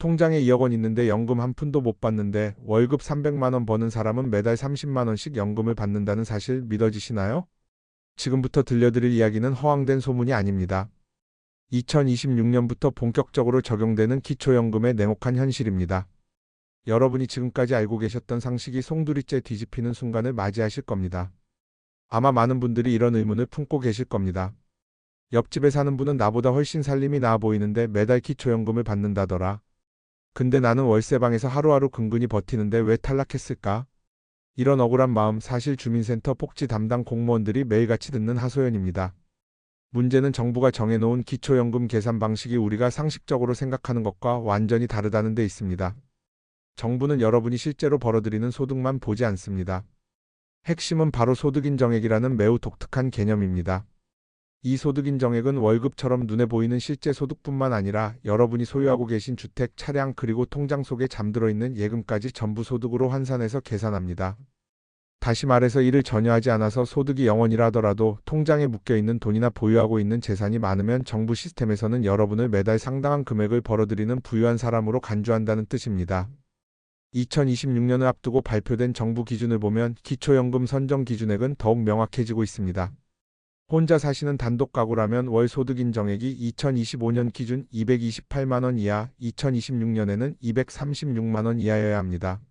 통장에 2억 원 있는데 연금 한 푼도 못 받는데 월급 300만 원 버는 사람은 매달 30만 원씩 연금을 받는다는 사실 믿어지시나요? 지금부터 들려드릴 이야기는 허황된 소문이 아닙니다. 2026년부터 본격적으로 적용되는 기초연금의 냉혹한 현실입니다. 여러분이 지금까지 알고 계셨던 상식이 송두리째 뒤집히는 순간을 맞이하실 겁니다. 아마 많은 분들이 이런 의문을 품고 계실 겁니다. 옆집에 사는 분은 나보다 훨씬 살림이 나아 보이는데 매달 기초연금을 받는다더라. 근데 나는 월세방에서 하루하루 근근히 버티는데 왜 탈락했을까? 이런 억울한 마음 사실 주민센터 복지 담당 공무원들이 매일같이 듣는 하소연입니다. 문제는 정부가 정해놓은 기초연금 계산 방식이 우리가 상식적으로 생각하는 것과 완전히 다르다는 데 있습니다. 정부는 여러분이 실제로 벌어들이는 소득만 보지 않습니다. 핵심은 바로 소득인정액이라는 매우 독특한 개념입니다. 이 소득인정액은 월급처럼 눈에 보이는 실제 소득뿐만 아니라 여러분이 소유하고 계신 주택, 차량 그리고 통장 속에 잠들어 있는 예금까지 전부 소득으로 환산해서 계산합니다. 다시 말해서 일을 전혀 하지 않아서 소득이 0원이라 하더라도 통장에 묶여있는 돈이나 보유하고 있는 재산이 많으면 정부 시스템에서는 여러분을 매달 상당한 금액을 벌어들이는 부유한 사람으로 간주한다는 뜻입니다. 2026년을 앞두고 발표된 정부 기준을 보면 기초연금 선정 기준액은 더욱 명확해지고 있습니다. 혼자 사시는 단독 가구라면 월 소득 인정액이 2025년 기준 228만 원 이하, 2026년에는 236만 원 이하여야 합니다.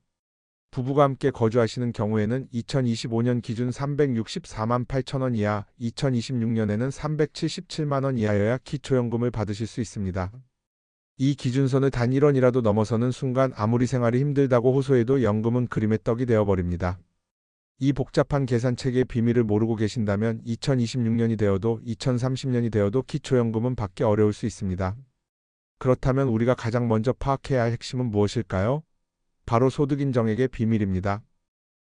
부부가 함께 거주하시는 경우에는 2025년 기준 364만 8천 원 이하, 2026년에는 377만 원 이하여야 기초연금을 받으실 수 있습니다. 이 기준선을 단 1원이라도 넘어서는 순간 아무리 생활이 힘들다고 호소해도 연금은 그림의 떡이 되어버립니다. 이 복잡한 계산체계의 비밀을 모르고 계신다면 2026년이 되어도 2030년이 되어도 기초연금은 받기 어려울 수 있습니다. 그렇다면 우리가 가장 먼저 파악해야 할 핵심은 무엇일까요? 바로 소득인정액의 비밀입니다.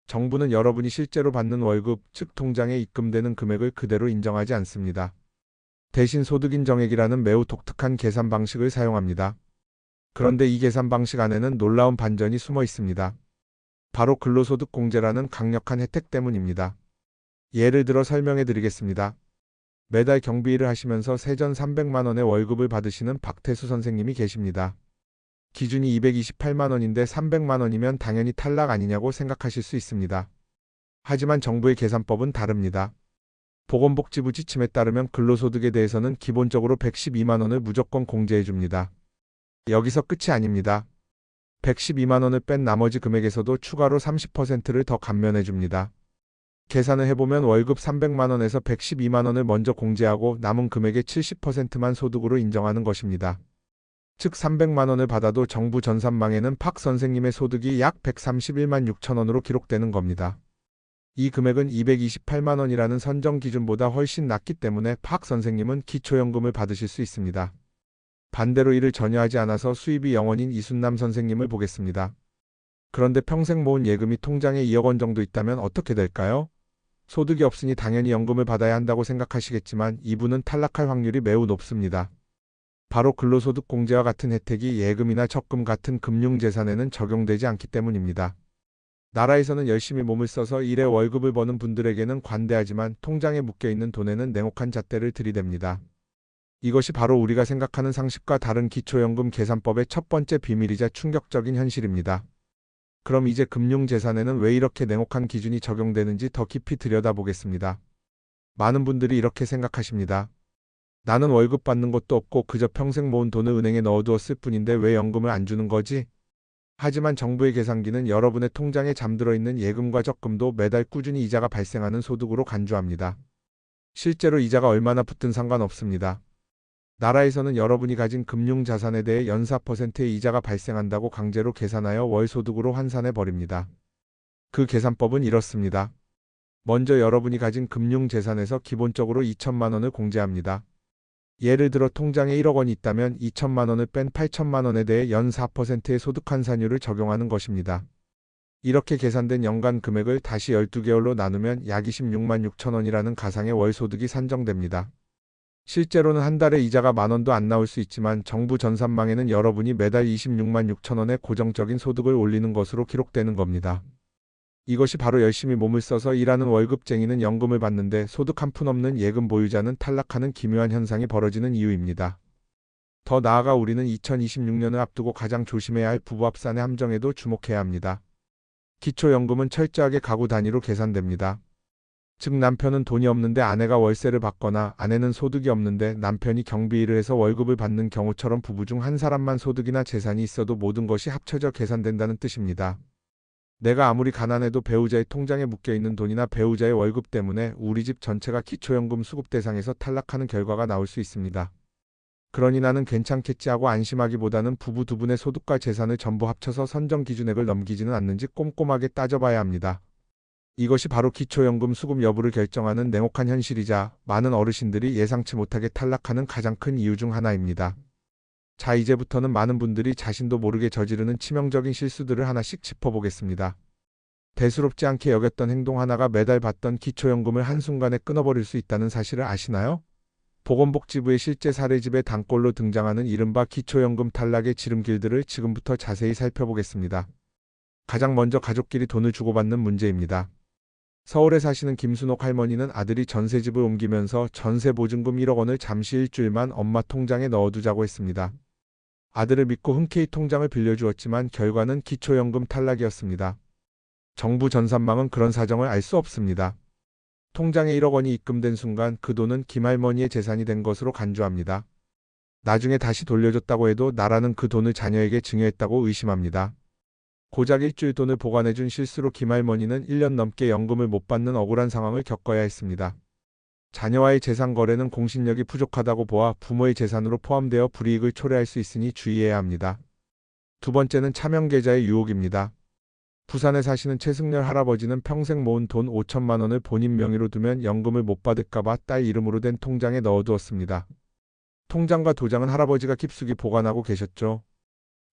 정부는 여러분이 실제로 받는 월급, 즉 통장에 입금되는 금액을 그대로 인정하지 않습니다. 대신 소득인정액이라는 매우 독특한 계산 방식을 사용합니다. 그런데 이 계산 방식 안에는 놀라운 반전이 숨어 있습니다. 바로 근로소득공제라는 강력한 혜택 때문입니다. 예를 들어 설명해 드리겠습니다. 매달 경비일을 하시면서 세전 300만 원의 월급을 받으시는 박태수 선생님이 계십니다. 기준이 228만 원인데 300만 원이면 당연히 탈락 아니냐고 생각하실 수 있습니다. 하지만 정부의 계산법은 다릅니다. 보건복지부 지침에 따르면 근로소득에 대해서는 기본적으로 112만 원을 무조건 공제해 줍니다. 여기서 끝이 아닙니다. 112만 원을 뺀 나머지 금액에서도 추가로 30%를 더 감면해 줍니다. 계산을 해보면 월급 300만 원에서 112만 원을 먼저 공제하고 남은 금액의 70%만 소득으로 인정하는 것입니다. 즉 300만 원을 받아도 정부 전산망에는 박 선생님의 소득이 약 131만 6천 원으로 기록되는 겁니다. 이 금액은 228만 원이라는 선정 기준보다 훨씬 낮기 때문에 박 선생님은 기초연금을 받으실 수 있습니다. 반대로 일을 전혀 하지 않아서 수입이 0원인 이순남 선생님을 보겠습니다. 그런데 평생 모은 예금이 통장에 2억 원 정도 있다면 어떻게 될까요? 소득이 없으니 당연히 연금을 받아야 한다고 생각하시겠지만 이분은 탈락할 확률이 매우 높습니다. 바로 근로소득공제와 같은 혜택이 예금이나 적금 같은 금융재산에는 적용되지 않기 때문입니다. 나라에서는 열심히 몸을 써서 일에 월급을 버는 분들에게는 관대하지만 통장에 묶여있는 돈에는 냉혹한 잣대를 들이댑니다. 이것이 바로 우리가 생각하는 상식과 다른 기초연금 계산법의 첫 번째 비밀이자 충격적인 현실입니다. 그럼 이제 금융재산에는 왜 이렇게 냉혹한 기준이 적용되는지 더 깊이 들여다보겠습니다. 많은 분들이 이렇게 생각하십니다. 나는 월급 받는 것도 없고 그저 평생 모은 돈을 은행에 넣어두었을 뿐인데 왜 연금을 안 주는 거지? 하지만 정부의 계산기는 여러분의 통장에 잠들어 있는 예금과 적금도 매달 꾸준히 이자가 발생하는 소득으로 간주합니다. 실제로 이자가 얼마나 붙든 상관없습니다. 나라에서는 여러분이 가진 금융자산에 대해 연 4%의 이자가 발생한다고 강제로 계산하여 월 소득으로 환산해 버립니다. 그 계산법은 이렇습니다. 먼저 여러분이 가진 금융재산에서 기본적으로 2천만 원을 공제합니다. 예를 들어 통장에 1억 원이 있다면 2천만 원을 뺀 8천만 원에 대해 연 4%의 소득 환산율을 적용하는 것입니다. 이렇게 계산된 연간 금액을 다시 12개월로 나누면 약 26만 6천 원이라는 가상의 월 소득이 산정됩니다. 실제로는 한 달에 이자가 만 원도 안 나올 수 있지만 정부 전산망에는 여러분이 매달 26만 6천 원의 고정적인 소득을 올리는 것으로 기록되는 겁니다. 이것이 바로 열심히 몸을 써서 일하는 월급쟁이는 연금을 받는데 소득 한 푼 없는 예금 보유자는 탈락하는 기묘한 현상이 벌어지는 이유입니다. 더 나아가 우리는 2026년을 앞두고 가장 조심해야 할 부부 합산의 함정에도 주목해야 합니다. 기초연금은 철저하게 가구 단위로 계산됩니다. 즉 남편은 돈이 없는데 아내가 월세를 받거나 아내는 소득이 없는데 남편이 경비일을 해서 월급을 받는 경우처럼 부부 중 한 사람만 소득이나 재산이 있어도 모든 것이 합쳐져 계산된다는 뜻입니다. 내가 아무리 가난해도 배우자의 통장에 묶여있는 돈이나 배우자의 월급 때문에 우리 집 전체가 기초연금 수급 대상에서 탈락하는 결과가 나올 수 있습니다. 그러니 나는 괜찮겠지 하고 안심하기보다는 부부 두 분의 소득과 재산을 전부 합쳐서 선정 기준액을 넘기지는 않는지 꼼꼼하게 따져봐야 합니다. 이것이 바로 기초연금 수급 여부를 결정하는 냉혹한 현실이자 많은 어르신들이 예상치 못하게 탈락하는 가장 큰 이유 중 하나입니다. 자, 이제부터는 많은 분들이 자신도 모르게 저지르는 치명적인 실수들을 하나씩 짚어보겠습니다. 대수롭지 않게 여겼던 행동 하나가 매달 받던 기초연금을 한순간에 끊어버릴 수 있다는 사실을 아시나요? 보건복지부의 실제 사례집에 단골로 등장하는 이른바 기초연금 탈락의 지름길들을 지금부터 자세히 살펴보겠습니다. 가장 먼저 가족끼리 돈을 주고받는 문제입니다. 서울에 사시는 김순옥 할머니는 아들이 전세집을 옮기면서 전세보증금 1억 원을 잠시 일주일만 엄마 통장에 넣어두자고 했습니다. 아들을 믿고 흔쾌히 통장을 빌려주었지만 결과는 기초연금 탈락이었습니다. 정부 전산망은 그런 사정을 알 수 없습니다. 통장에 1억 원이 입금된 순간 그 돈은 김할머니의 재산이 된 것으로 간주합니다. 나중에 다시 돌려줬다고 해도 나라는 그 돈을 자녀에게 증여했다고 의심합니다. 고작 일주일 돈을 보관해준 실수로 김할머니는 1년 넘게 연금을 못 받는 억울한 상황을 겪어야 했습니다. 자녀와의 재산 거래는 공신력이 부족하다고 보아 부모의 재산으로 포함되어 불이익을 초래할 수 있으니 주의해야 합니다. 두 번째는 차명 계좌의 유혹입니다. 부산에 사시는 최승렬 할아버지는 평생 모은 돈 5천만 원을 본인 명의로 두면 연금을 못 받을까봐 딸 이름으로 된 통장에 넣어두었습니다. 통장과 도장은 할아버지가 깊숙이 보관하고 계셨죠.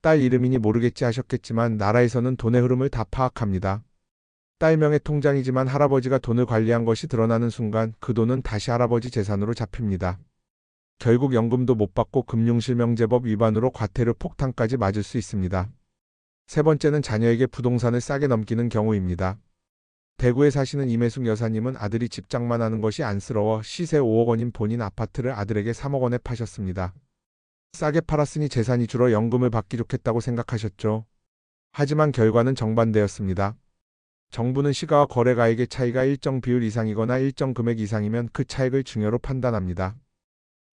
딸 이름이니 모르겠지 하셨겠지만 나라에서는 돈의 흐름을 다 파악합니다. 딸 명의 통장이지만 할아버지가 돈을 관리한 것이 드러나는 순간 그 돈은 다시 할아버지 재산으로 잡힙니다. 결국 연금도 못 받고 금융실명제법 위반으로 과태료 폭탄까지 맞을 수 있습니다. 세 번째는 자녀에게 부동산을 싸게 넘기는 경우입니다. 대구에 사시는 임혜숙 여사님은 아들이 집장만 하는 것이 안쓰러워 시세 5억 원인 본인 아파트를 아들에게 3억 원에 파셨습니다. 싸게 팔았으니 재산이 줄어 연금을 받기 좋겠다고 생각하셨죠. 하지만 결과는 정반대였습니다. 정부는 시가와 거래가액의 차이가 일정 비율 이상이거나 일정 금액 이상이면 그 차익을 증여로 판단합니다.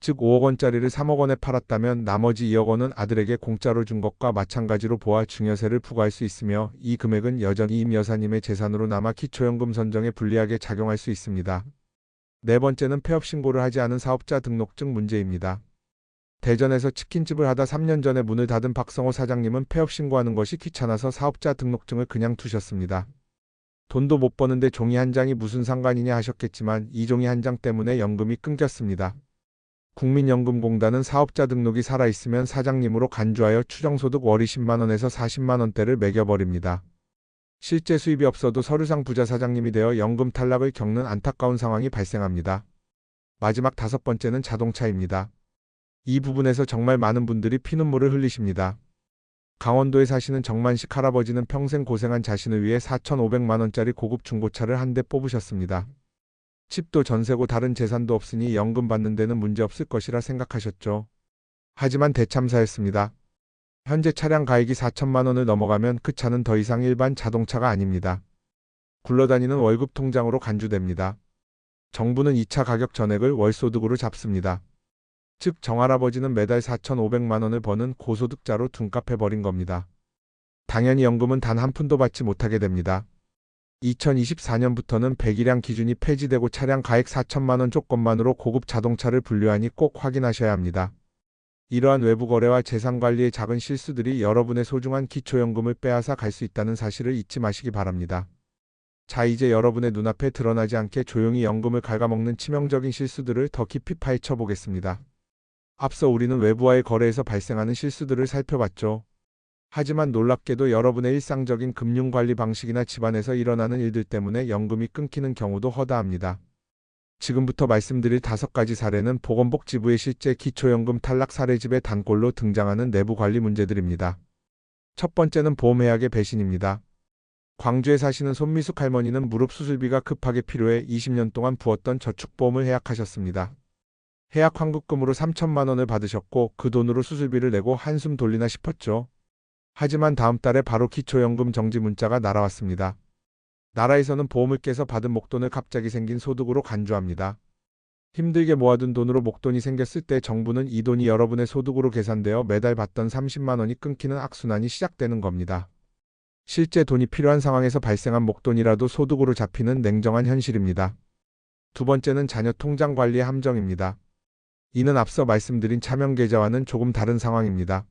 즉 5억 원짜리를 3억 원에 팔았다면 나머지 2억 원은 아들에게 공짜로 준 것과 마찬가지로 보아 증여세를 부과할 수 있으며 이 금액은 여전히 임 여사님의 재산으로 남아 기초연금 선정에 불리하게 작용할 수 있습니다. 네 번째는 폐업 신고를 하지 않은 사업자 등록증 문제입니다. 대전에서 치킨집을 하다 3년 전에 문을 닫은 박성호 사장님은 폐업 신고하는 것이 귀찮아서 사업자 등록증을 그냥 두셨습니다. 돈도 못 버는데 종이 한 장이 무슨 상관이냐 하셨겠지만 이 종이 한 장 때문에 연금이 끊겼습니다. 국민연금공단은 사업자 등록이 살아있으면 사장님으로 간주하여 추정소득 월이 10만 원에서 40만 원대를 매겨버립니다. 실제 수입이 없어도 서류상 부자 사장님이 되어 연금 탈락을 겪는 안타까운 상황이 발생합니다. 마지막 다섯 번째는 자동차입니다. 이 부분에서 정말 많은 분들이 피눈물을 흘리십니다. 강원도에 사시는 정만식 할아버지는 평생 고생한 자신을 위해 4,500만 원짜리 고급 중고차를 한 대 뽑으셨습니다. 집도 전세고 다른 재산도 없으니 연금 받는 데는 문제없을 것이라 생각하셨죠. 하지만 대참사였습니다. 현재 차량 가액이 4천만 원을 넘어가면 그 차는 더 이상 일반 자동차가 아닙니다. 굴러다니는 월급 통장으로 간주됩니다. 정부는 이 차 가격 전액을 월소득으로 잡습니다. 즉 정할아버지는 매달 4,500만 원을 버는 고소득자로 둔갑해버린 겁니다. 당연히 연금은 단 한 푼도 받지 못하게 됩니다. 2024년부터는 배기량 기준이 폐지되고 차량 가액 4천만 원 조건만으로 고급 자동차를 분류하니 꼭 확인하셔야 합니다. 이러한 외부 거래와 재산 관리의 작은 실수들이 여러분의 소중한 기초연금을 빼앗아 갈 수 있다는 사실을 잊지 마시기 바랍니다. 자, 이제 여러분의 눈앞에 드러나지 않게 조용히 연금을 갉아먹는 치명적인 실수들을 더 깊이 파헤쳐 보겠습니다. 앞서 우리는 외부와의 거래에서 발생하는 실수들을 살펴봤죠. 하지만 놀랍게도 여러분의 일상적인 금융관리 방식이나 집안에서 일어나는 일들 때문에 연금이 끊기는 경우도 허다합니다. 지금부터 말씀드릴 5가지 사례는 보건복지부의 실제 기초연금 탈락 사례집의 단골로 등장하는 내부관리 문제들입니다. 첫 번째는 보험회약의 배신입니다. 광주에 사시는 손미숙 할머니는 무릎 수술비가 급하게 필요해 20년 동안 부었던 저축보험을 해약하셨습니다. 해약 환급금으로 3천만 원을 받으셨고 그 돈으로 수술비를 내고 한숨 돌리나 싶었죠. 하지만 다음 달에 바로 기초연금 정지 문자가 날아왔습니다. 나라에서는 보험을 깨서 받은 목돈을 갑자기 생긴 소득으로 간주합니다. 힘들게 모아둔 돈으로 목돈이 생겼을 때 정부는 이 돈이 여러분의 소득으로 계산되어 매달 받던 30만 원이 끊기는 악순환이 시작되는 겁니다. 실제 돈이 필요한 상황에서 발생한 목돈이라도 소득으로 잡히는 냉정한 현실입니다. 두 번째는 자녀 통장 관리의 함정입니다. 이는 앞서 말씀드린 차명계좌와는 조금 다른 상황입니다.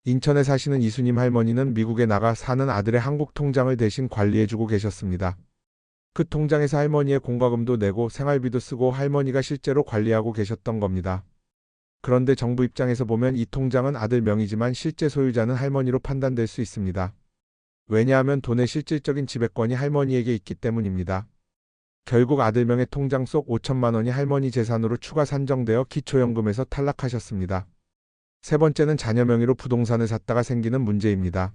인천에 사시는 이수님 할머니는 미국에 나가 사는 아들의 한국 통장을 대신 관리해주고 계셨습니다. 그 통장에서 할머니의 공과금도 내고 생활비도 쓰고 할머니가 실제로 관리하고 계셨던 겁니다. 그런데 정부 입장에서 보면 이 통장은 아들 명의지만 실제 소유자는 할머니로 판단될 수 있습니다. 왜냐하면 돈의 실질적인 지배권이 할머니에게 있기 때문입니다. 결국 아들 명의 통장 속 5천만 원이 할머니 재산으로 추가 산정되어 기초연금에서 탈락하셨습니다. 세 번째는 자녀 명의로 부동산을 샀다가 생기는 문제입니다.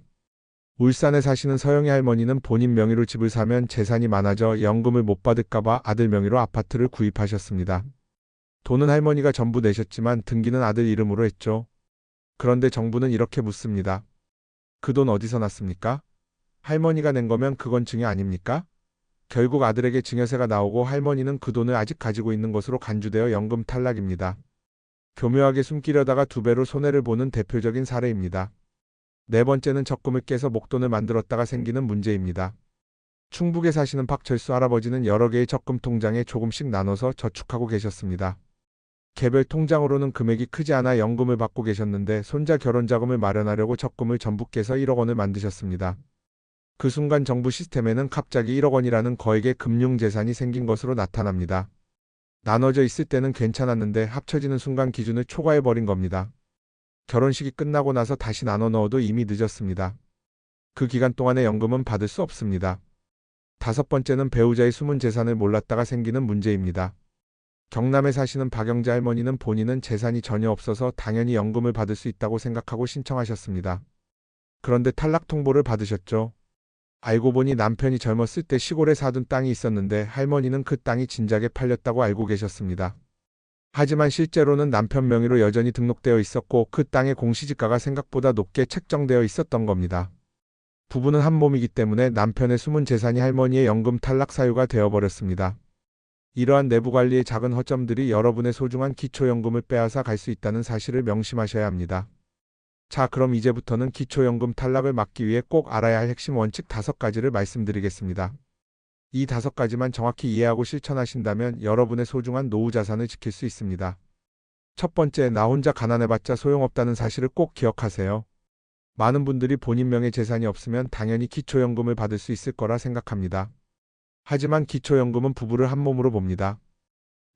울산에 사시는 서영희 할머니는 본인 명의로 집을 사면 재산이 많아져 연금을 못 받을까봐 아들 명의로 아파트를 구입하셨습니다. 돈은 할머니가 전부 내셨지만 등기는 아들 이름으로 했죠. 그런데 정부는 이렇게 묻습니다. 그 돈 어디서 났습니까? 할머니가 낸 거면 그건 증여 아닙니까? 결국 아들에게 증여세가 나오고 할머니는 그 돈을 아직 가지고 있는 것으로 간주되어 연금 탈락입니다. 교묘하게 숨기려다가 두 배로 손해를 보는 대표적인 사례입니다. 네 번째는 적금을 깨서 목돈을 만들었다가 생기는 문제입니다. 충북에 사시는 박철수 할아버지는 여러 개의 적금 통장에 조금씩 나눠서 저축하고 계셨습니다. 개별 통장으로는 금액이 크지 않아 연금을 받고 계셨는데 손자 결혼 자금을 마련하려고 적금을 전부 깨서 1억 원을 만드셨습니다. 그 순간 정부 시스템에는 갑자기 1억 원이라는 거액의 금융재산이 생긴 것으로 나타납니다. 나눠져 있을 때는 괜찮았는데 합쳐지는 순간 기준을 초과해버린 겁니다. 결혼식이 끝나고 나서 다시 나눠 넣어도 이미 늦었습니다. 그 기간 동안의 연금은 받을 수 없습니다. 다섯 번째는 배우자의 숨은 재산을 몰랐다가 생기는 문제입니다. 경남에 사시는 박영자 할머니는 본인은 재산이 전혀 없어서 당연히 연금을 받을 수 있다고 생각하고 신청하셨습니다. 그런데 탈락 통보를 받으셨죠. 알고 보니 남편이 젊었을 때 시골에 사둔 땅이 있었는데 할머니는 그 땅이 진작에 팔렸다고 알고 계셨습니다. 하지만 실제로는 남편 명의로 여전히 등록되어 있었고 그 땅의 공시지가가 생각보다 높게 책정되어 있었던 겁니다. 부부는 한 몸이기 때문에 남편의 숨은 재산이 할머니의 연금 탈락 사유가 되어버렸습니다. 이러한 내부관리의 작은 허점들이 여러분의 소중한 기초연금을 빼앗아 갈 수 있다는 사실을 명심하셔야 합니다. 자, 그럼 이제부터는 기초연금 탈락을 막기 위해 꼭 알아야 할 핵심 원칙 5가지를 말씀드리겠습니다. 이 5가지만 정확히 이해하고 실천하신다면 여러분의 소중한 노후 자산을 지킬 수 있습니다. 첫 번째, 나 혼자 가난해봤자 소용없다는 사실을 꼭 기억하세요. 많은 분들이 본인 명의 재산이 없으면 당연히 기초연금을 받을 수 있을 거라 생각합니다. 하지만 기초연금은 부부를 한 몸으로 봅니다.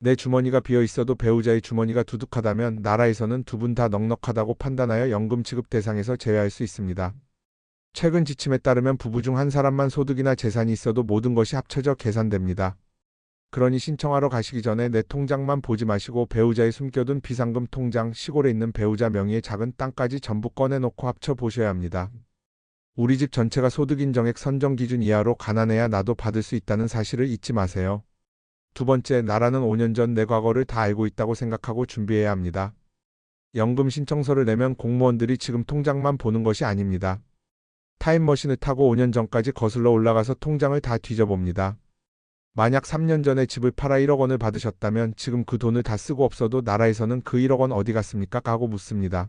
내 주머니가 비어 있어도 배우자의 주머니가 두둑하다면 나라에서는 두 분 다 넉넉하다고 판단하여 연금 지급 대상에서 제외할 수 있습니다. 최근 지침에 따르면 부부 중 한 사람만 소득이나 재산이 있어도 모든 것이 합쳐져 계산됩니다. 그러니 신청하러 가시기 전에 내 통장만 보지 마시고 배우자의 숨겨둔 비상금 통장, 시골에 있는 배우자 명의의 작은 땅까지 전부 꺼내놓고 합쳐 보셔야 합니다. 우리 집 전체가 소득 인정액 선정 기준 이하로 가난해야 나도 받을 수 있다는 사실을 잊지 마세요. 두 번째, 나라는 5년 전 내 과거를 다 알고 있다고 생각하고 준비해야 합니다. 연금 신청서를 내면 공무원들이 지금 통장만 보는 것이 아닙니다. 타임머신을 타고 5년 전까지 거슬러 올라가서 통장을 다 뒤져봅니다. 만약 3년 전에 집을 팔아 1억 원을 받으셨다면 지금 그 돈을 다 쓰고 없어도 나라에서는 그 1억 원 어디 갔습니까? 하고 묻습니다.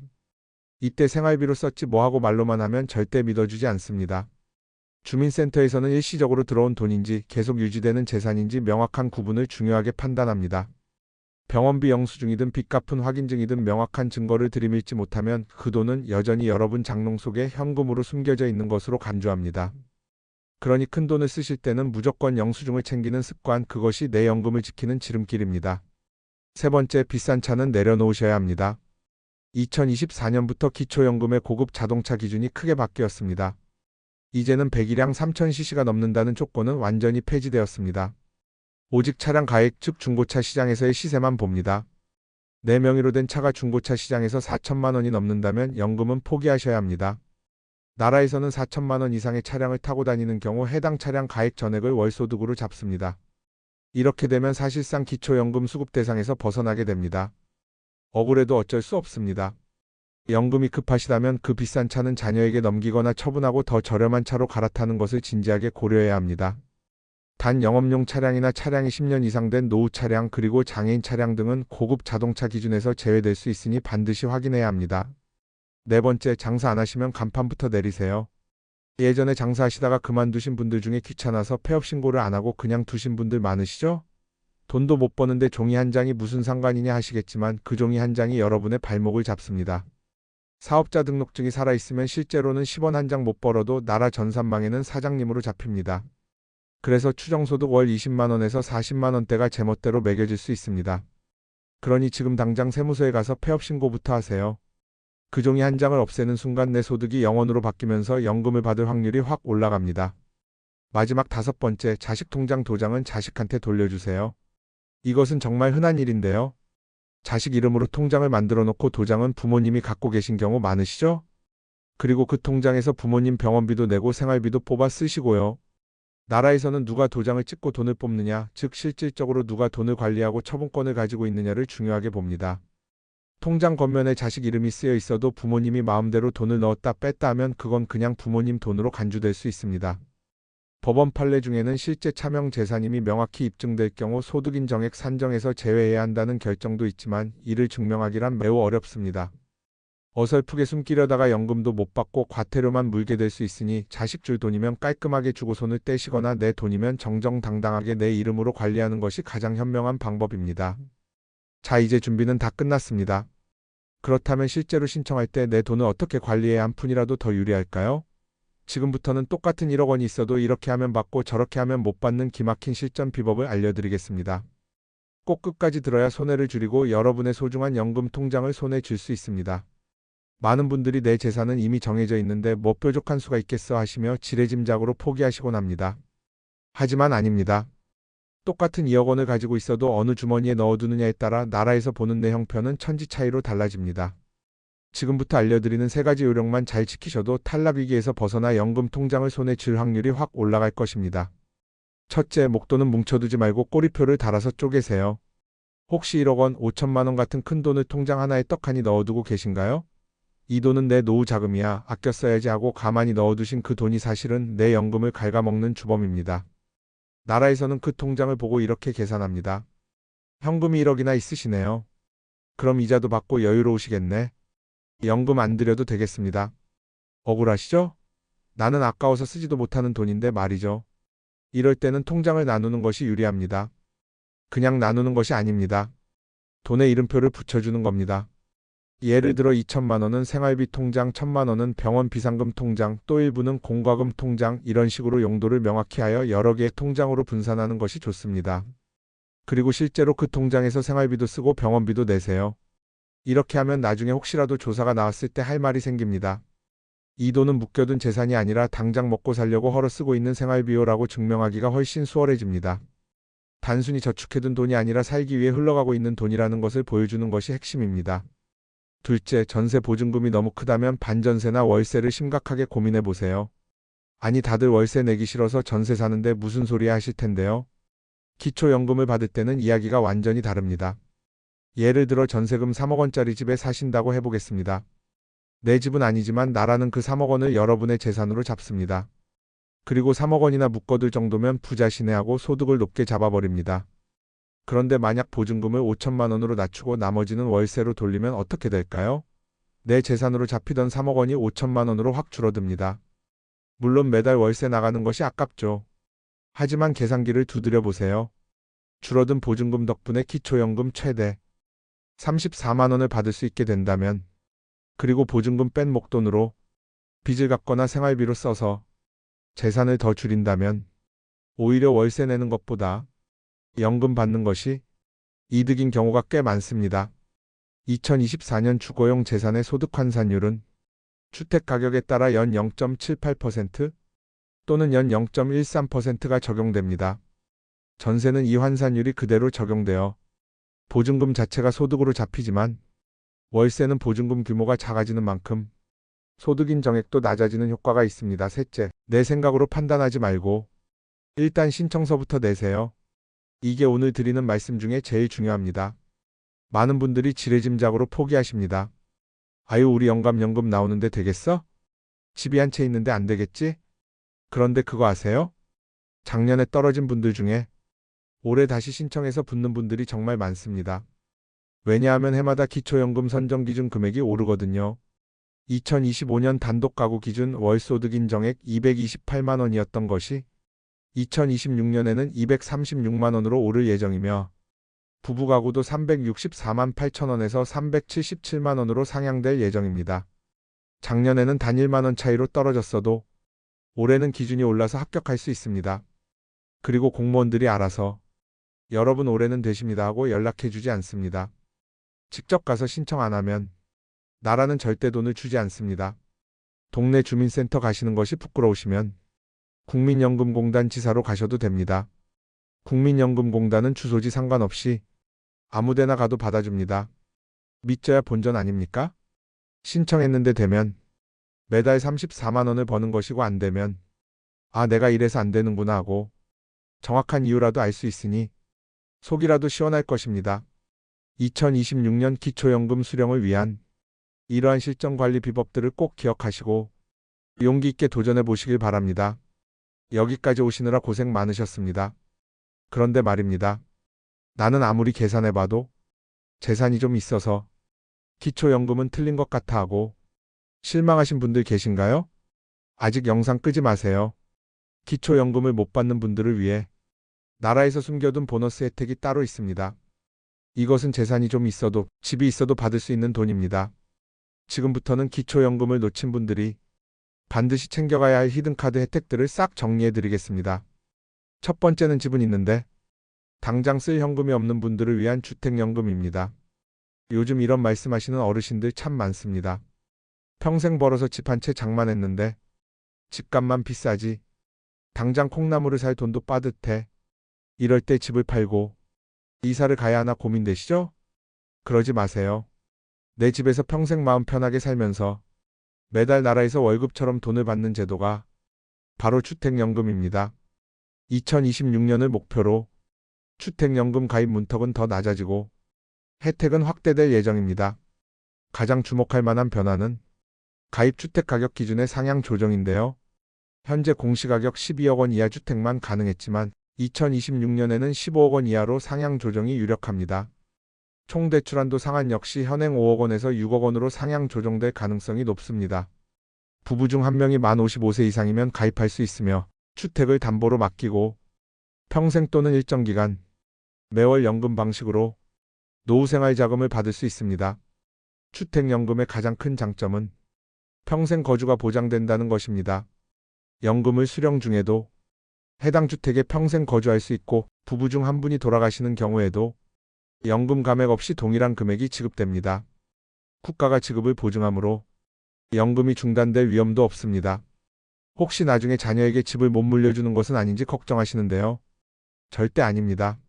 이때 생활비로 썼지 뭐하고 말로만 하면 절대 믿어주지 않습니다. 주민센터에서는 일시적으로 들어온 돈인지 계속 유지되는 재산인지 명확한 구분을 중요하게 판단합니다. 병원비 영수증이든 빚 갚은 확인증이든 명확한 증거를 들이밀지 못하면 그 돈은 여전히 여러분 장롱 속에 현금으로 숨겨져 있는 것으로 간주합니다. 그러니 큰 돈을 쓰실 때는 무조건 영수증을 챙기는 습관, 그것이 내 연금을 지키는 지름길입니다. 세 번째, 비싼 차는 내려놓으셔야 합니다. 2024년부터 기초연금의 고급 자동차 기준이 크게 바뀌었습니다. 이제는 배기량 3000cc가 넘는다는 조건은 완전히 폐지되었습니다. 오직 차량 가액, 즉 중고차 시장에서의 시세만 봅니다. 내 명의로 된 차가 중고차 시장에서 4천만 원이 넘는다면 연금은 포기하셔야 합니다. 나라에서는 4천만 원 이상의 차량을 타고 다니는 경우 해당 차량 가액 전액을 월소득으로 잡습니다. 이렇게 되면 사실상 기초연금 수급 대상에서 벗어나게 됩니다. 억울해도 어쩔 수 없습니다. 연금이 급하시다면 그 비싼 차는 자녀에게 넘기거나 처분하고 더 저렴한 차로 갈아타는 것을 진지하게 고려해야 합니다. 단 영업용 차량이나 차량이 10년 이상 된 노후 차량 그리고 장애인 차량 등은 고급 자동차 기준에서 제외될 수 있으니 반드시 확인해야 합니다. 네 번째, 장사 안 하시면 간판부터 내리세요. 예전에 장사하시다가 그만두신 분들 중에 귀찮아서 폐업 신고를 안 하고 그냥 두신 분들 많으시죠? 돈도 못 버는데 종이 한 장이 무슨 상관이냐 하시겠지만 그 종이 한 장이 여러분의 발목을 잡습니다. 사업자 등록증이 살아있으면 실제로는 10원 한 장 못 벌어도 나라 전산망에는 사장님으로 잡힙니다. 그래서 추정소득 월 20만 원에서 40만 원대가 제멋대로 매겨질 수 있습니다. 그러니 지금 당장 세무서에 가서 폐업 신고부터 하세요. 그 종이 한 장을 없애는 순간 내 소득이 0원으로 바뀌면서 연금을 받을 확률이 확 올라갑니다. 마지막 다섯 번째, 자식 통장 도장은 자식한테 돌려주세요. 이것은 정말 흔한 일인데요. 자식 이름으로 통장을 만들어 놓고 도장은 부모님이 갖고 계신 경우 많으시죠? 그리고 그 통장에서 부모님 병원비도 내고 생활비도 뽑아 쓰시고요. 나라에서는 누가 도장을 찍고 돈을 뽑느냐, 즉 실질적으로 누가 돈을 관리하고 처분권을 가지고 있느냐를 중요하게 봅니다. 통장 겉면에 자식 이름이 쓰여 있어도 부모님이 마음대로 돈을 넣었다 뺐다 하면 그건 그냥 부모님 돈으로 간주될 수 있습니다. 법원 판례 중에는 실제 차명 재산임이 명확히 입증될 경우 소득인 정액 산정에서 제외해야 한다는 결정도 있지만 이를 증명하기란 매우 어렵습니다. 어설프게 숨기려다가 연금도 못 받고 과태료만 물게 될 수 있으니 자식 줄 돈이면 깔끔하게 주고 손을 떼시거나 내 돈이면 정정당당하게 내 이름으로 관리하는 것이 가장 현명한 방법입니다. 자, 이제 준비는 다 끝났습니다. 그렇다면 실제로 신청할 때 내 돈을 어떻게 관리해야 한 푼이라도 더 유리할까요? 지금부터는 똑같은 1억 원이 있어도 이렇게 하면 받고 저렇게 하면 못 받는 기막힌 실전 비법을 알려드리겠습니다. 꼭 끝까지 들어야 손해를 줄이고 여러분의 소중한 연금 통장을 손에 쥘 수 있습니다. 많은 분들이 내 재산은 이미 정해져 있는데 뭐 뾰족한 수가 있겠어 하시며 지레짐작으로 포기하시곤 합니다. 하지만 아닙니다. 똑같은 2억 원을 가지고 있어도 어느 주머니에 넣어두느냐에 따라 나라에서 보는 내 형편은 천지 차이로 달라집니다. 지금부터 알려드리는 세 가지 요령만 잘 지키셔도 탈락 위기에서 벗어나 연금 통장을 손에 쥘 확률이 확 올라갈 것입니다. 첫째, 목돈은 뭉쳐두지 말고 꼬리표를 달아서 쪼개세요. 혹시 1억 원, 5천만 원 같은 큰 돈을 통장 하나에 떡하니 넣어두고 계신가요? 이 돈은 내 노후 자금이야, 아껴 써야지 하고 가만히 넣어두신 그 돈이 사실은 내 연금을 갉아먹는 주범입니다. 나라에서는 그 통장을 보고 이렇게 계산합니다. 현금이 1억이나 있으시네요. 그럼 이자도 받고 여유로우시겠네. 연금 안 드려도 되겠습니다. 억울하시죠? 나는 아까워서 쓰지도 못하는 돈인데 말이죠. 이럴 때는 통장을 나누는 것이 유리합니다. 그냥 나누는 것이 아닙니다. 돈에 이름표를 붙여주는 겁니다. 예를 들어 2천만 원은 생활비 통장, 1천만 원은 병원 비상금 통장, 또 일부는 공과금 통장, 이런 식으로 용도를 명확히 하여 여러 개의 통장으로 분산하는 것이 좋습니다. 그리고 실제로 그 통장에서 생활비도 쓰고 병원비도 내세요. 이렇게 하면 나중에 혹시라도 조사가 나왔을 때 할 말이 생깁니다. 이 돈은 묶여둔 재산이 아니라 당장 먹고 살려고 헐어 쓰고 있는 생활비요라고 증명하기가 훨씬 수월해집니다. 단순히 저축해둔 돈이 아니라 살기 위해 흘러가고 있는 돈이라는 것을 보여주는 것이 핵심입니다. 둘째, 전세 보증금이 너무 크다면 반전세나 월세를 심각하게 고민해 보세요. 아니, 다들 월세 내기 싫어서 전세 사는데 무슨 소리야 하실 텐데요. 기초연금을 받을 때는 이야기가 완전히 다릅니다. 예를 들어 전세금 3억 원짜리 집에 사신다고 해보겠습니다. 내 집은 아니지만 나라는 그 3억 원을 여러분의 재산으로 잡습니다. 그리고 3억 원이나 묶어둘 정도면 부자시네 하고 소득을 높게 잡아버립니다. 그런데 만약 보증금을 5천만 원으로 낮추고 나머지는 월세로 돌리면 어떻게 될까요? 내 재산으로 잡히던 3억 원이 5천만 원으로 확 줄어듭니다. 물론 매달 월세 나가는 것이 아깝죠. 하지만 계산기를 두드려 보세요. 줄어든 보증금 덕분에 기초연금 최대 34만 원을 받을 수 있게 된다면, 그리고 보증금 뺀 목돈으로 빚을 갚거나 생활비로 써서 재산을 더 줄인다면 오히려 월세 내는 것보다 연금 받는 것이 이득인 경우가 꽤 많습니다. 2024년 주거용 재산의 소득 환산율은 주택 가격에 따라 연 0.78% 또는 연 0.13%가 적용됩니다. 전세는 이 환산율이 그대로 적용되어 보증금 자체가 소득으로 잡히지만 월세는 보증금 규모가 작아지는 만큼 소득인 정액도 낮아지는 효과가 있습니다. 셋째, 내 생각으로 판단하지 말고 일단 신청서부터 내세요. 이게 오늘 드리는 말씀 중에 제일 중요합니다. 많은 분들이 지레짐작으로 포기하십니다. 아유, 우리 영감연금 나오는데 되겠어? 집이 한 채 있는데 안 되겠지? 그런데 그거 아세요? 작년에 떨어진 분들 중에 올해 다시 신청해서 붙는 분들이 정말 많습니다. 왜냐하면 해마다 기초연금 선정 기준 금액이 오르거든요. 2025년 단독 가구 기준 월소득 인정액 228만 원이었던 것이 2026년에는 236만 원으로 오를 예정이며 부부 가구도 364만 8천 원에서 377만 원으로 상향될 예정입니다. 작년에는 단 1만 원 차이로 떨어졌어도 올해는 기준이 올라서 합격할 수 있습니다. 그리고 공무원들이 알아서 여러분 올해는 되십니다 하고 연락해 주지 않습니다. 직접 가서 신청 안 하면 나라는 절대 돈을 주지 않습니다. 동네 주민센터 가시는 것이 부끄러우시면 국민연금공단 지사로 가셔도 됩니다. 국민연금공단은 주소지 상관없이 아무데나 가도 받아줍니다. 믿져야 본전 아닙니까? 신청했는데 되면 매달 34만 원을 버는 것이고 안 되면 아, 내가 이래서 안 되는구나 하고 정확한 이유라도 알 수 있으니 속이라도 시원할 것입니다. 2026년 기초연금 수령을 위한 이러한 실정관리 비법들을 꼭 기억하시고 용기 있게 도전해 보시길 바랍니다. 여기까지 오시느라 고생 많으셨습니다. 그런데 말입니다. 나는 아무리 계산해봐도 재산이 좀 있어서 기초연금은 틀린 것 같아 하고 실망하신 분들 계신가요? 아직 영상 끄지 마세요. 기초연금을 못 받는 분들을 위해 나라에서 숨겨둔 보너스 혜택이 따로 있습니다. 이것은 재산이 좀 있어도 집이 있어도 받을 수 있는 돈입니다. 지금부터는 기초연금을 놓친 분들이 반드시 챙겨가야 할 히든카드 혜택들을 싹 정리해 드리겠습니다. 첫 번째는 집은 있는데 당장 쓸 현금이 없는 분들을 위한 주택연금입니다. 요즘 이런 말씀하시는 어르신들 참 많습니다. 평생 벌어서 집 한 채 장만했는데 집값만 비싸지 당장 콩나물을 살 돈도 빠듯해. 이럴 때 집을 팔고 이사를 가야 하나 고민되시죠? 그러지 마세요. 내 집에서 평생 마음 편하게 살면서 매달 나라에서 월급처럼 돈을 받는 제도가 바로 주택연금입니다. 2026년을 목표로 주택연금 가입 문턱은 더 낮아지고 혜택은 확대될 예정입니다. 가장 주목할 만한 변화는 가입 주택 가격 기준의 상향 조정인데요. 현재 공시가격 12억 원 이하 주택만 가능했지만 2026년에는 15억 원 이하로 상향 조정이 유력합니다. 총 대출한도 상한 역시 현행 5억 원에서 6억 원으로 상향 조정될 가능성이 높습니다. 부부 중 한 명이 만 55세 이상이면 가입할 수 있으며 주택을 담보로 맡기고 평생 또는 일정 기간 매월 연금 방식으로 노후생활 자금을 받을 수 있습니다. 주택연금의 가장 큰 장점은 평생 거주가 보장된다는 것입니다. 연금을 수령 중에도 해당 주택에 평생 거주할 수 있고 부부 중 한 분이 돌아가시는 경우에도 연금 감액 없이 동일한 금액이 지급됩니다. 국가가 지급을 보증하므로 연금이 중단될 위험도 없습니다. 혹시 나중에 자녀에게 집을 못 물려주는 것은 아닌지 걱정하시는데요. 절대 아닙니다.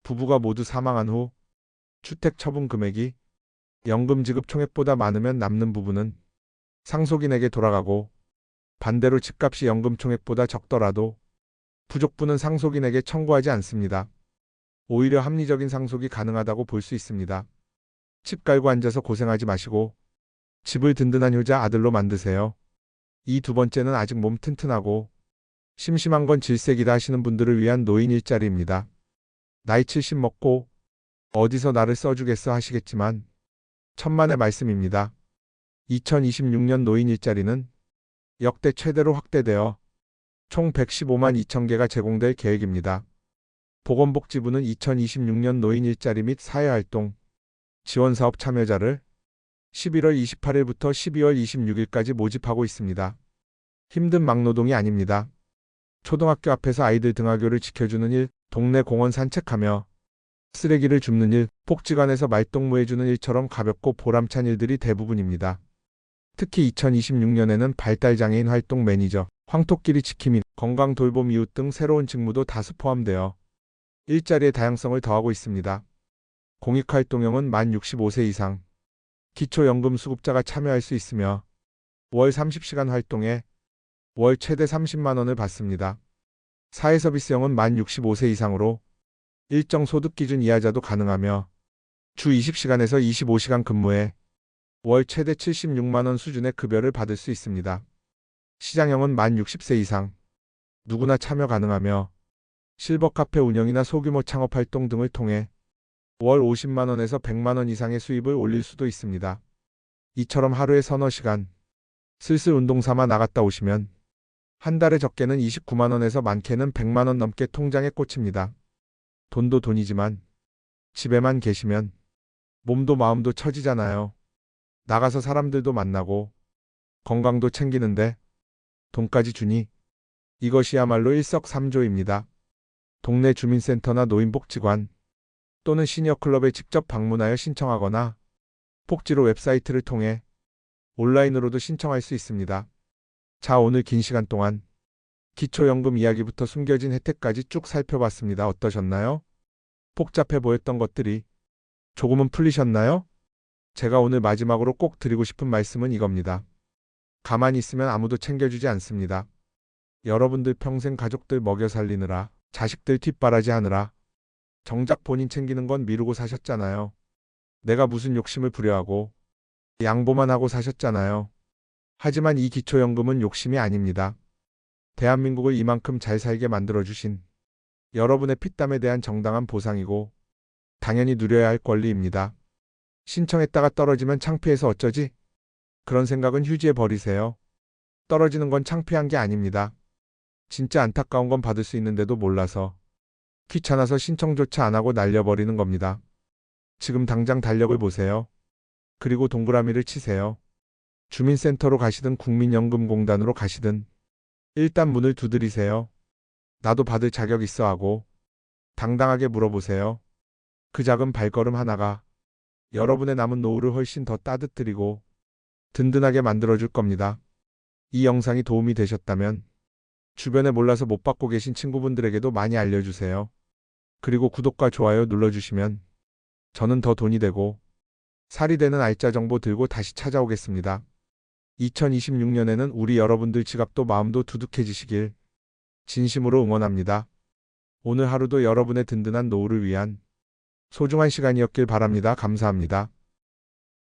부부가 모두 사망한 후 주택 처분 금액이 연금 지급 총액보다 많으면 남는 부분은 상속인에게 돌아가고 반대로 집값이 연금 총액보다 적더라도 부족분은 상속인에게 청구하지 않습니다. 오히려 합리적인 상속이 가능하다고 볼 수 있습니다. 집 깔고 앉아서 고생하지 마시고 집을 든든한 효자 아들로 만드세요. 이 두 번째는 아직 몸 튼튼하고 심심한 건 질색이다 하시는 분들을 위한 노인 일자리입니다. 나이 70 먹고 어디서 나를 써주겠어 하시겠지만 천만의 말씀입니다. 2026년 노인 일자리는 역대 최대로 확대되어 총 115만 2천 개가 제공될 계획입니다. 보건복지부는 2026년 노인 일자리 및 사회활동 지원사업 참여자를 11월 28일부터 12월 26일까지 모집하고 있습니다. 힘든 막노동이 아닙니다. 초등학교 앞에서 아이들 등하교를 지켜주는 일, 동네 공원 산책하며 쓰레기를 줍는 일, 복지관에서 말동무해주는 일처럼 가볍고 보람찬 일들이 대부분입니다. 특히 2026년에는 발달장애인 활동 매니저, 황토끼리 지킴이, 건강 돌봄 이웃 등 새로운 직무도 다수 포함되어 일자리의 다양성을 더하고 있습니다. 공익활동형은 만 65세 이상 기초연금 수급자가 참여할 수 있으며 월 30시간 활동에 월 최대 30만 원을 받습니다. 사회서비스형은 만 65세 이상으로 일정 소득 기준 이하자도 가능하며 주 20시간에서 25시간 근무해 월 최대 76만 원 수준의 급여를 받을 수 있습니다. 시장형은 만 60세 이상 누구나 참여 가능하며 실버 카페 운영이나 소규모 창업 활동 등을 통해 월 50만 원에서 100만 원 이상의 수입을 올릴 수도 있습니다. 이처럼 하루에 서너 시간 슬슬 운동 삼아 나갔다 오시면 한 달에 적게는 29만 원에서 많게는 100만 원 넘게 통장에 꽂힙니다. 돈도 돈이지만 집에만 계시면 몸도 마음도 처지잖아요. 나가서 사람들도 만나고 건강도 챙기는데 돈까지 주니 이것이야말로 일석삼조입니다. 동네 주민센터나 노인복지관 또는 시니어클럽에 직접 방문하여 신청하거나 복지로 웹사이트를 통해 온라인으로도 신청할 수 있습니다. 자, 오늘 긴 시간 동안 기초연금 이야기부터 숨겨진 혜택까지 쭉 살펴봤습니다. 어떠셨나요? 복잡해 보였던 것들이 조금은 풀리셨나요? 제가 오늘 마지막으로 꼭 드리고 싶은 말씀은 이겁니다. 가만히 있으면 아무도 챙겨주지 않습니다. 여러분들 평생 가족들 먹여 살리느라, 자식들 뒷바라지 하느라 정작 본인 챙기는 건 미루고 사셨잖아요. 내가 무슨 욕심을 부려하고 양보만 하고 사셨잖아요. 하지만 이 기초연금은 욕심이 아닙니다. 대한민국을 이만큼 잘 살게 만들어주신 여러분의 피땀에 대한 정당한 보상이고 당연히 누려야 할 권리입니다. 신청했다가 떨어지면 창피해서 어쩌지? 그런 생각은 휴지에 버리세요. 떨어지는 건 창피한 게 아닙니다. 진짜 안타까운 건 받을 수 있는데도 몰라서 귀찮아서 신청조차 안 하고 날려버리는 겁니다. 지금 당장 달력을 보세요. 그리고 동그라미를 치세요. 주민센터로 가시든 국민연금공단으로 가시든 일단 문을 두드리세요. 나도 받을 자격 있어 하고 당당하게 물어보세요. 그 작은 발걸음 하나가 여러분의 남은 노후를 훨씬 더 따뜻드리고 든든하게 만들어줄 겁니다. 이 영상이 도움이 되셨다면 주변에 몰라서 못 받고 계신 친구분들에게도 많이 알려주세요. 그리고 구독과 좋아요 눌러주시면 저는 더 돈이 되고 살이 되는 알짜 정보 들고 다시 찾아오겠습니다. 2026년에는 우리 여러분들 지갑도 마음도 두둑해지시길 진심으로 응원합니다. 오늘 하루도 여러분의 든든한 노후를 위한 소중한 시간이었길 바랍니다. 감사합니다.